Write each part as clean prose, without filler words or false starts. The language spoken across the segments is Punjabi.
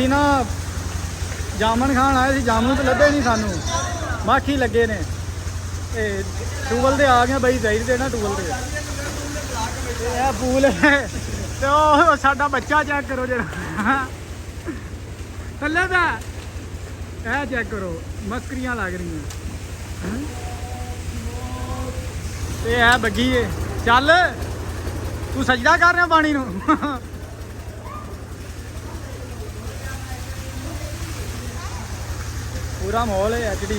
ਅਸੀਂ ਨਾ ਜਾਮਨ ਖਾਣ ਆਏ ਸੀ, ਜਾਮਨ ਤਾਂ ਲੱਭੇ ਨਹੀਂ ਸਾਨੂੰ, ਮਾਖੀ ਲੱਗੇ ਨੇ। ਤੇ ਟੂਬਲ ਤੇ ਆ ਗਏ ਬਈ, ਜਾਈਰ ਤੇ ਨਾ ਟੂਬਲ ਤੇ ਇਹ ਪੂਲ ਹੈ। ਤੇ ਉਹ ਸਾਡਾ ਬੱਚਾ ਚੈੱਕ ਕਰੋ ਜਰਾ ਥੱਲੇ ਦਾ, ਇਹ ਚੈੱਕ ਕਰੋ, ਮਸਕਰੀਆਂ ਲੱਗ ਰਹੀਆਂ। ਤੇ ਇਹ ਬੱਗੀ ਏ, ਚੱਲ ਤੂੰ ਸਜਦਾ ਕਰ ਰਿਹਾ ਪਾਣੀ ਨੂੰ। ਪੂਰਾ ਮਾਹੌਲ ਹੈ ਐਚਡੀ,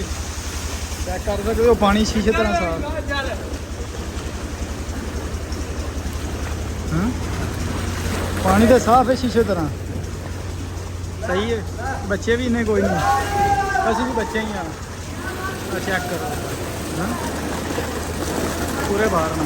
ਚੈੱਕ ਕਰ ਸਕਦੇ ਹੋ, ਪਾਣੀ ਸ਼ੀਸ਼ੇ ਤਰ੍ਹਾਂ ਸਾਫ। ਹਾਂ ਪਾਣੀ ਤਾਂ ਸਾਫ ਹੈ ਸ਼ੀਸ਼ੇ ਤਰ੍ਹਾਂ, ਸਹੀ ਹੈ। ਬੱਚੇ ਵੀ ਇੰਨੇ ਕੋਈ ਨਹੀਂ, ਅਸੀਂ ਵੀ ਬੱਚੇ ਹੀ ਆ। ਚੈੱਕ ਕਰੋ ਹਾਂ ਪੂਰੇ ਬਾਹਰ ਨਾ।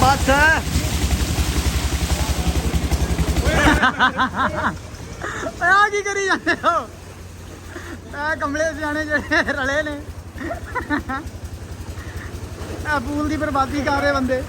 बस आ की करी जाते हो, कमले सियाने जेडे रले ने पूल की बर्बादी कर रहे बंदे।